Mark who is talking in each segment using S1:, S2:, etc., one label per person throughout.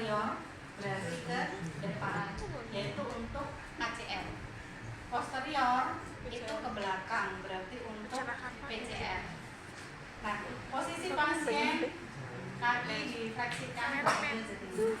S1: anterior berarti ke depan, yaitu untuk ACL. Posterior itu ke belakang, berarti untuk PCL. Nah, posisi pasien kaki difleksikan jadi 90.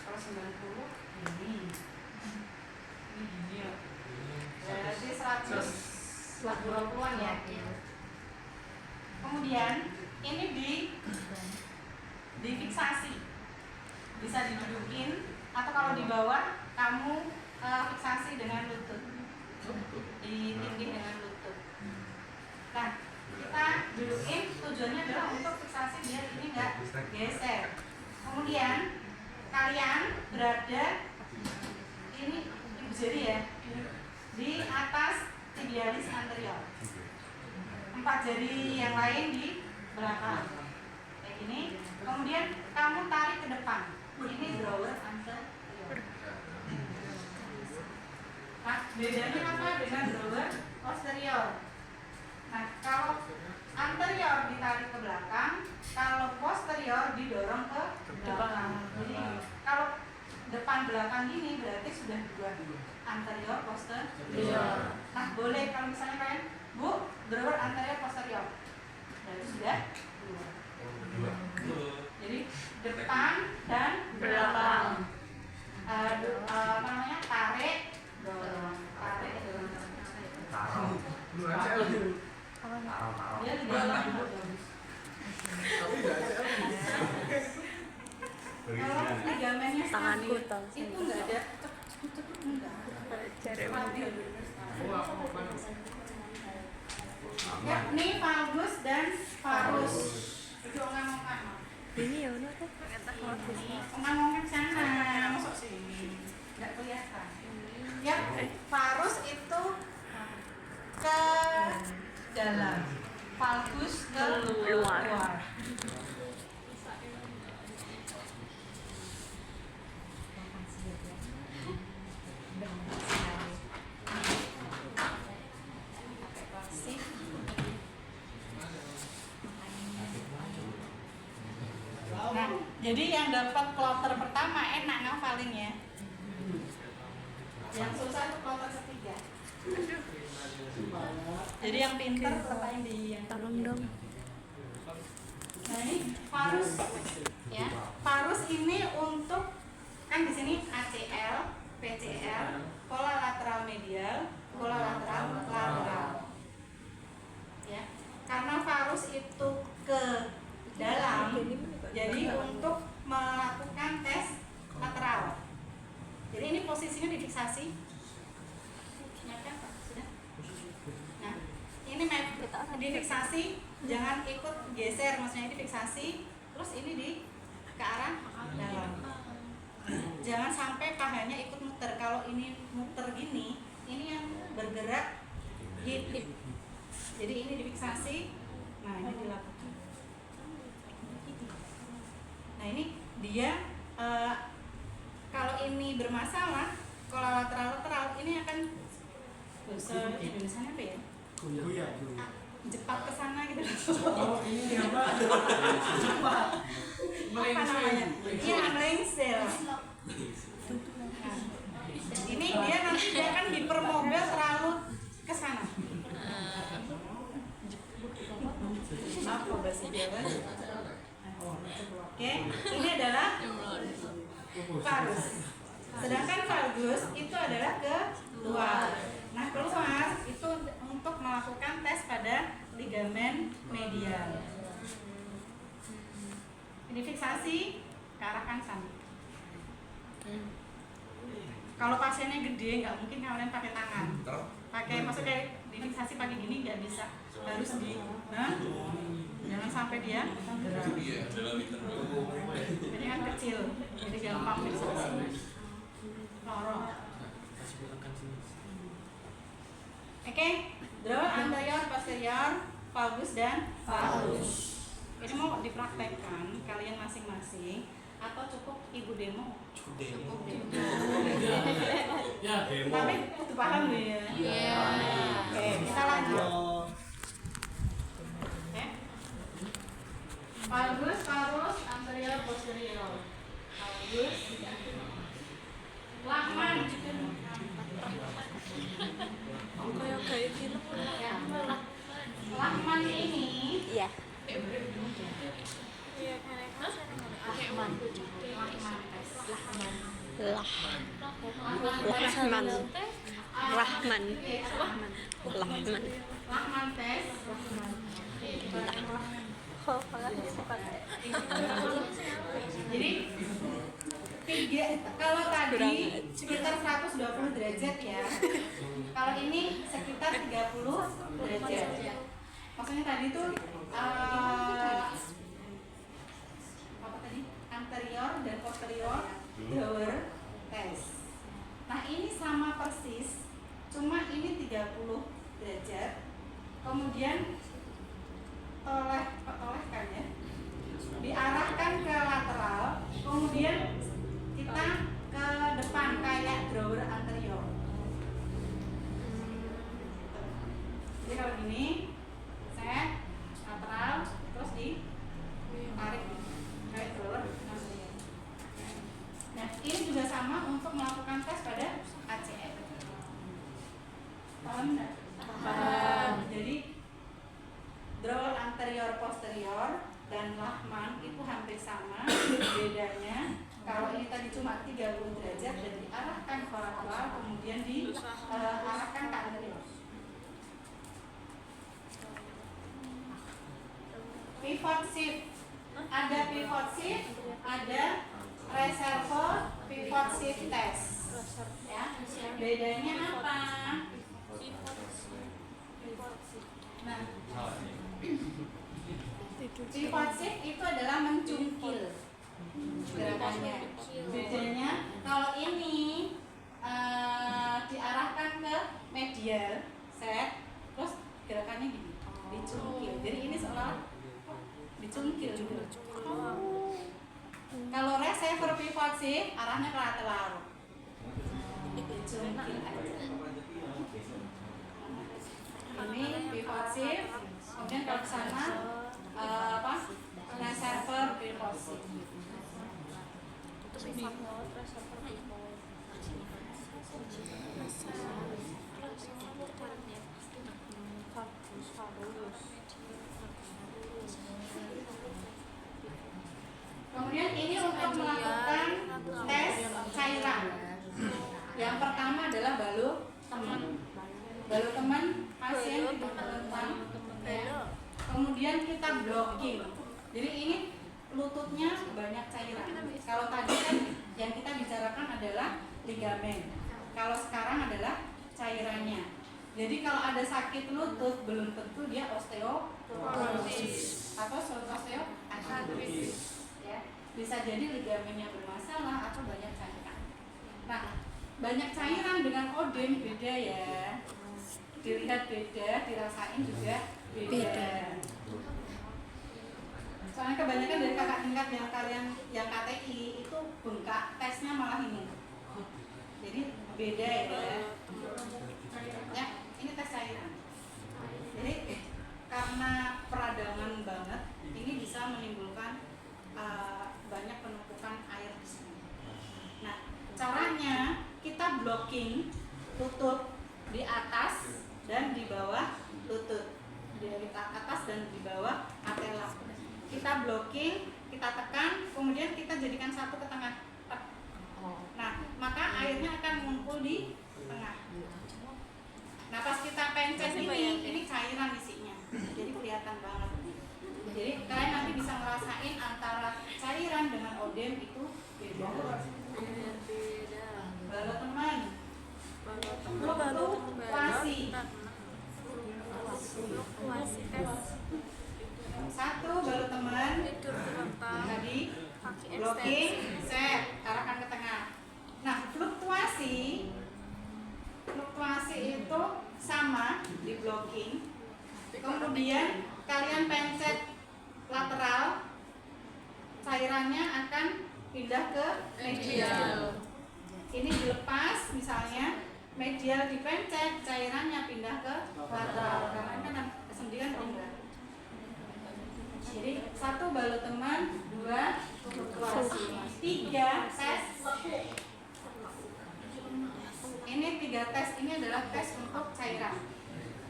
S1: Kalau 90 ini gini ya. Berarti 120-an ya. Kemudian ini difiksasi, bisa didudukin atau kalau di bawah kamu fiksasi dengan lutut, ditinggih dengan lutut. Nah, kita dudukin tujuannya adalah untuk fiksasi biar ini nggak geser. Kemudian kalian berada ini ibu jari ya, di atas tibialis anterior. 4 jari yang lain di belakang kayak gini. Kemudian kamu tarik ke depan, ini drawer anterior. Nah, bedanya apa dengan drawer posterior? Nah, kalau anterior ditarik ke belakang, kalau posterior didorong ke belakang. Jadi kalau depan belakang gini berarti sudah 2, anterior posterior. Nah, boleh kalau misalnya kalian, Bu, drawer anterior posterior, berarti sudah 2. Jadi depan dan belakang. Apa namanya? Tarik, dorong, tarik, dorong. Dia di dalam. Kalau ligamennya stabil, itu nggak ada ya, ini valgus dan varus. Itu ongkang-ongkang.
S2: Ini ya udah tuh.
S1: Ongkang-ongkang sana, masuk sini. Nggak kelihatan. Ya, varus itu ke dalam, valgus ke luar. Nah, jadi yang dapat kloter pertama enak ngafalinnya. Yang susah itu kloter ketiga. Jadi yang pintar pertanyaan di yang
S2: Tolong dong.
S1: Nah, ini varus ya. Varus ini untuk kan di sini ACL, PCL, pola lateral medial, pola lateral lateral. Ya. Karena varus itu ke dalam, jadi untuk melakukan tes lateral. Jadi ini posisinya difiksasi. Ingatkan Pak, sudah? Nah, ini difiksasi, jangan ikut geser, maksudnya ini fiksasi, terus ini ke arah dalam. Jangan sampai pahanya ikut muter. Kalau ini muter gini, ini yang bergerak hip. Jadi ini difiksasi. Nah, ini dilakukan. Nah, ini dia kalau ini bermasalah, kalau lateral ini akan Indonesia apa ya? Jepat ke sana gitu.
S3: Oh, ini apa? Jepat.
S1: Apa namanya? Iya, melengsel. Nah, ini dia nanti dia akan hipermobil terlalu ke sana. Apa bahasa Jawa? Oke, ini adalah varus. Sedangkan valgus itu adalah ke luar. Nah, keluar itu untuk melakukan tes pada ligamen medial. Ini fiksasi ke arah kanan. Kalau pasiennya gede, nggak mungkin kalian pakai tangan. Maksudnya difiksasi pakai gini nggak bisa. Harus jangan sampai dia gerak. Ini kan kecil, jadi gampang fiksasi. Lorong. Oke, drawer anterior, posterior, valgus dan varus. Ini mau dipraktekkan kalian masing-masing atau cukup ibu demo? Cukup demo.
S3: Ya, demo.
S1: Tapi kudu paham ya. Iya. Oke, kita lanjut. Valgus, parus, anterior, posterior. Valgus, Lachman.
S2: Kayak film.
S1: Ya. Lachman ini
S2: Iya. Iya, Lachman. Rahman.
S1: Lachman tes. Jadi kalau tadi sekitar 120 derajat ya. Kalau ini sekitar 30 derajat. Maksudnya tadi tuh apa tadi? Anterior dan posterior drawer test. Nah, ini sama persis, cuma ini 30 derajat. Kemudian olehkan ya. Diarahkan ke lateral, kemudian kita ke depan kayak drawer anterior. Jadi kalau gini, set lateral, terus ditarik kayak drawer anterior. Nah, ini juga sama untuk melakukan tes pada ACL. Paham enggak? Paham. Jadi drawer anterior posterior dan Lachman itu hampir sama. Bedanya kalau ini tadi cuma 30 derajat dan diarahkan ke lateral, kemudian diarahkan ke anterior. Pivot shift, ada pivot shift, ada reservoir pivot shift test. Ya, bedanya apa? Nah, pivot shift itu adalah mencungkil gerakannya. Bedanya kalau ini diarahkan ke medial set, terus gerakannya gini, dicungkil. Jadi ini seolah dicungkil gitu. Kalau receiver pivot shift arahnya ke lateral, dicungkil aja. Ini pivot shift, kemudian kalau ke sana receiver pivot shift. Kemudian ini untuk melakukan tes cairan. Yang pertama adalah balu teman. Balu teman pasien dibentang. Kemudian kita blocking. Jadi ini lututnya banyak cairan. Kalau tadi kan yang kita bicarakan adalah ligamen. Kalau sekarang adalah cairannya. Jadi kalau ada sakit lutut belum tentu dia osteoporosis atau osteoartritis. Ya, bisa jadi ligamennya bermasalah atau banyak cairan. Nah, banyak cairan dengan odem beda ya. Dilihat beda, dirasain juga beda. Soalnya kebanyakan dari kakak tingkat yang KTI itu bengkak, tesnya malah ini. Jadi beda ya. Ya, ini tes cairan. Jadi karena peradangan banget, ini bisa menimbulkan banyak penumpukan air di sini. Nah, caranya kita blocking lutut di atas dan di bawah lutut, dari atas dan di bawah patella. Kita blocking, kita tekan, kemudian kita jadikan satu ke tengah. Nah, maka airnya akan ngumpul di tengah. Nah, pas kita pencet ini cairan isinya, jadi kelihatan banget. Jadi kalian nanti bisa ngerasain antara cairan dengan odem itu beda. Balu teman, fluktuasi. Satu balu teman, tadi blocking, set, arahkan ke tengah. Nah, fluktuasi itu sama di blocking. Kemudian kalian pencet lateral, cairannya akan pindah ke medial. Ini dilepas misalnya, medial dipencet, cairannya pindah ke lateral. Karena kan kesendian enggak. Jadi 1 balut teman, 2 fluktuasi, 3 tes. Ini 3 tes, ini adalah tes untuk cairan.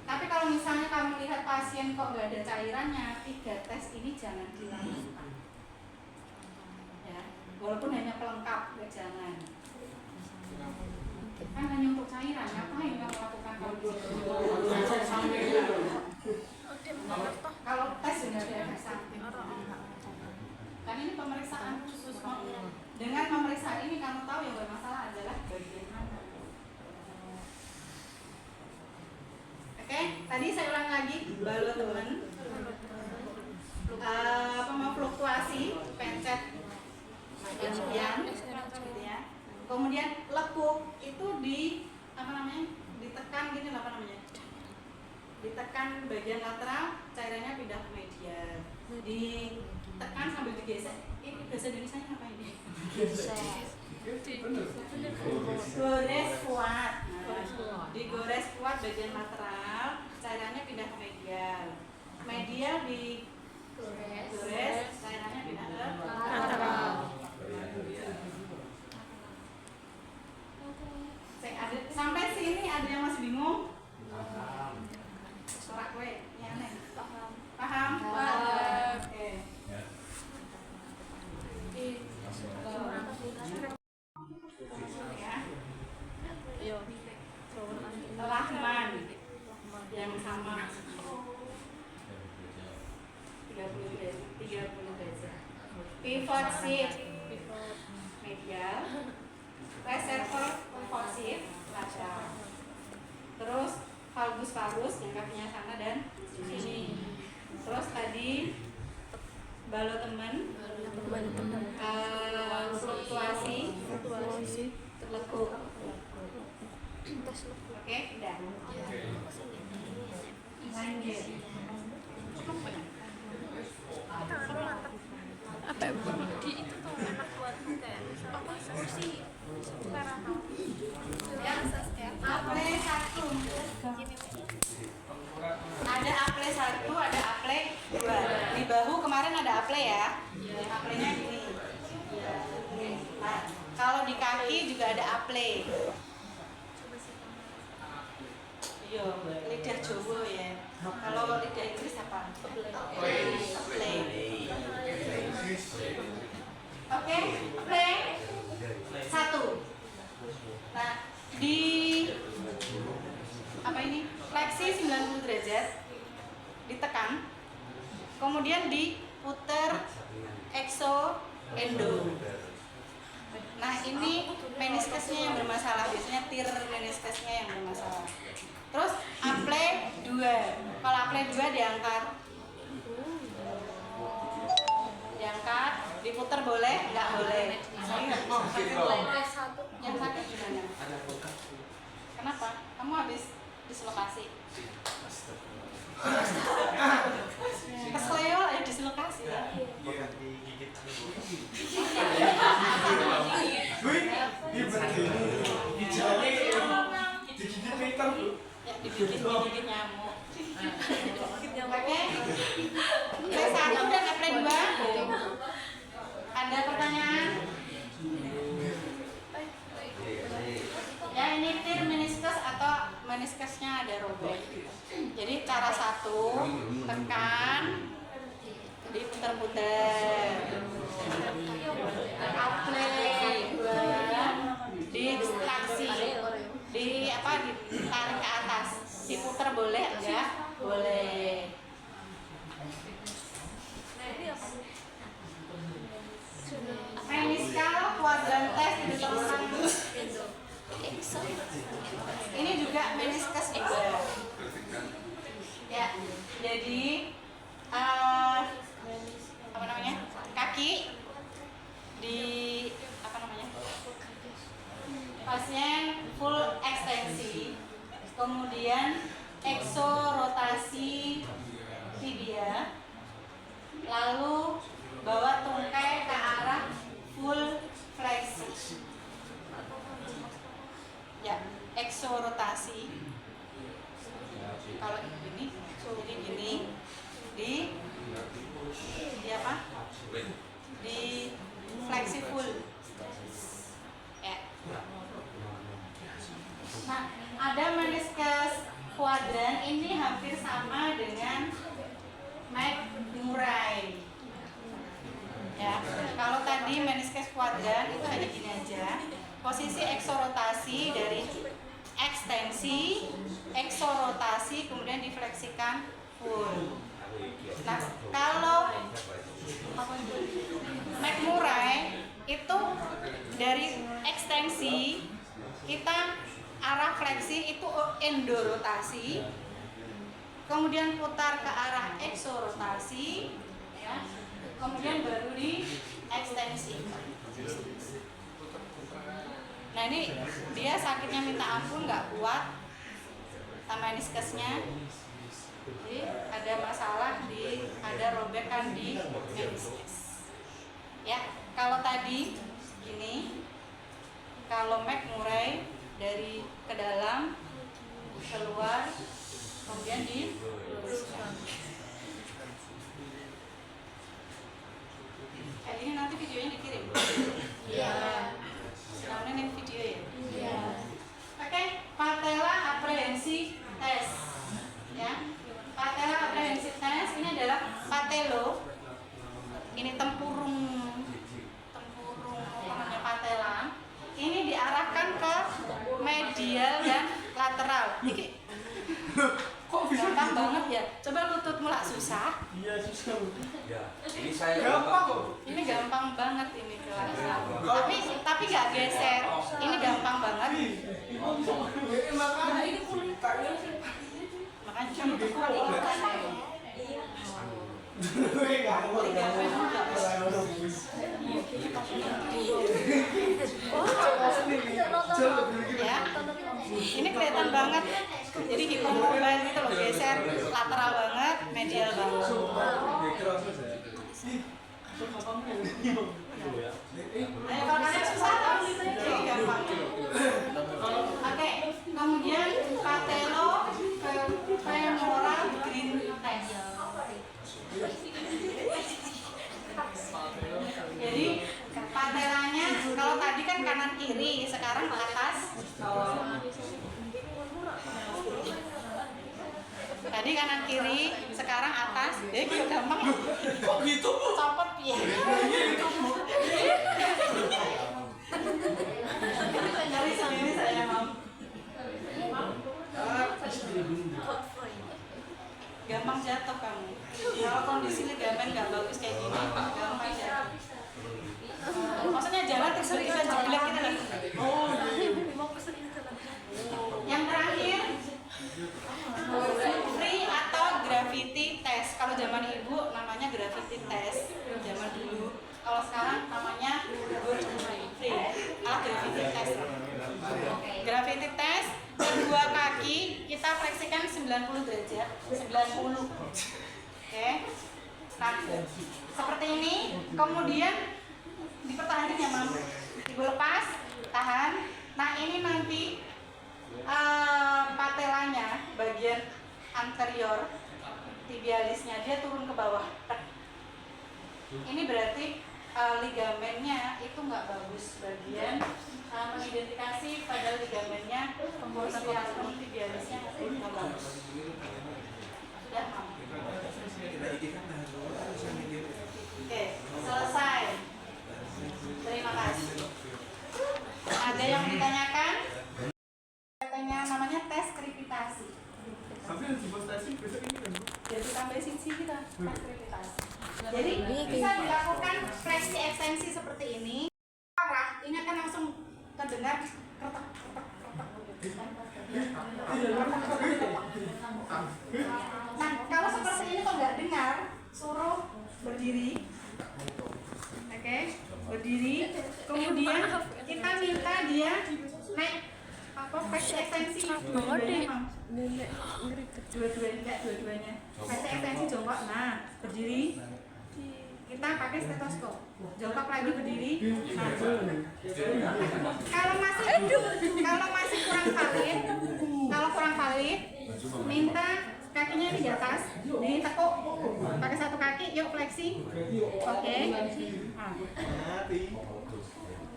S1: Tapi kalau misalnya kamu lihat pasien kok nggak ada cairannya, 3 tes ini jangan dilakukan. Ya, walaupun hanya pelengkap, ya jangan. Kan hanya untuk cairan, ngapain kamu lakukan kalau di situ? Kalau tes sudah ada efek samping. Kan ini pemeriksaan khusus. Dengan pemeriksaan ini kamu tahu yang bermasalah adalah bagian mana. Oke, tadi saya ulang lagi, balut teman. Fluktuasi, pencet bagian, ya. Kemudian lekuk itu ditekan gini apa namanya? Ditekan bagian lateral, cairannya pindah ke medial. Ditekan sambil digesek. Ini bahasa Indonesia-nya apa ini? Gores kuat. Nah, digores kuat bagian lateral, cairannya pindah ke medial. Medial digores, cairannya pindah ke lateral. Sampai sini ada yang masih bingung? Suara gue, ini aneh. Paham? Oke. Rahman yang sama 30 derajat. Pivot shift medial, reservoir pivot shift lateral. Terus valgus yang kakinya sana dan sini. Terus tadi balut teman, fluktuasi, lekuk. Oke, udah. Lanjut.
S2: Apa ya? Di itu tuh enak buat kayak apa sih?
S1: Aple 1. Ada aple 1, ada aple 2. Di bahu kemarin ada aple ya. Aplenya gini. Nah, kalau di kaki juga ada aple. Iya, lidah Jawa ya. Kalau lidah Inggris apa? Aple. Oke, aple 1. Nah, di apa ini? Fleksi 90 derajat. Ditekan. Kemudian diputar exo endo. Nah, ini meniskesnya yang bermasalah. Biasanya tir meniskesnya yang bermasalah. Terus aple 2. Kalau aple 2 diangkat. Diangkat, diputar boleh? Enggak boleh. Yang sakit gimana? Kenapa? Kamu habis dislokasi. Kesleo ya dislokasi. Ya digigit nyamuk. Oke. P1 dan P2. Ada pertanyaan? Ya, ini tir meniskus atau meniskesnya ada robek. Jadi cara 1, tekan, diputar-putar. Aple 2, diekstraksi, ditarik ke atas. Diputar boleh enggak? Boleh. Meniskal quadrantes diteruskan. Ini juga meniskus juga. Ya, jadi kaki di pasien full ekstensi, kemudian eksorotasi posisi eksorotasi dari ekstensi, eksorotasi, kemudian difleksikan full. Nah, kalau McMurray itu dari ekstensi kita arah fleksi itu endorotasi, kemudian putar ke arah eksorotasi, ya, kemudian baru di ekstensi. Nah ini dia sakitnya minta ampun, nggak kuat sama meniskesnya, jadi ada masalah ada robekan di meniskes. Ya, kalau tadi gini, kalau McMurray dari ke dalam, keluar, kemudian diluruskan. Ini nanti videonya dikirim. Iya. Namanya nih video ya. Iya. Oke, patella aprehensi tes. Ya. Patella aprehensi tes ini adalah patelo. Ini tempurung namanya patella. Ini diarahkan ke medial dan lateral. Ini kok gampang banget ya. Coba lututmu lah susah.
S3: Iya susah.
S4: Ya, ini saya
S3: gampang.
S1: Ini gampang banget ini kelasnya. Tapi nggak geser. Ini gampang banget.
S3: Makanya ini kulit
S1: Makanya cuma kali ya. Ini kelihatan banget. Jadi hipermobile gitu loh, geser lateral banget, medial banget. Ayo kalau kalian susah tahu jadi gampang. Oke, kemudian patelo ke femoral green test. Jadi patelanya kalau tadi kan kanan kiri, sekarang atas bawah. Tadi kanan kiri, sekarang atas. Jadi gampang.
S3: Kok gitu Bu?
S1: Copot ya. Dari sini saya mau. Gampang jatuh kamu. Kalau kondisi ligamen nggak bagus kayak gini, gampang jatuh. Maksudnya jalan tersering dan jeblek gitu loh.
S2: Oh, mau kesini
S1: Yang terakhir, free atau gravity test. Kalau zaman ibu namanya gravity test, zaman dulu. Kalau sekarang namanya free, gravity test. Gravity test, kedua kaki kita fleksikan 90 derajat, 90. Oke. Nah, seperti ini. Kemudian dipertahankan ya, Mam. Ibu lepas, tahan. Nah, ini nanti patelanya bagian anterior tibialisnya dia turun ke bawah. Ini berarti ligamennya itu nggak bagus, bagian mengidentifikasi pada ligamennya posisi tibialisnya nggak bagus. Sudah, Mam. Oke, selesai. Terima kasih. Ada yang ditanyakan? Katanya namanya tes krepitasi.
S3: Tapi yang demonstrasi besok ini kan Bu?
S1: Jadi tambah sisi kita tes krepitasi. Jadi bisa dilakukan fleksi ekstensi seperti ini. Parah, ini akan langsung terdengar kertak. Nah, kalau seperti ini kok nggak dengar, suruh berdiri. Oke, berdiri. Kemudian kita minta dia naik fleksi ekstensi. Dua-duanya. Fleksi ekstensi jongkok. Nah, berdiri. Kita pakai stetoskop. Jongkok lagi berdiri. Nah, kalau masih kurang valid, minta kakinya di atas, ditekuk pakai satu kaki, yuk fleksi. Oke. Nah.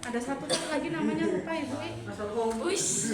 S1: Ada satu lagi namanya lupa Ibu.
S2: Wish.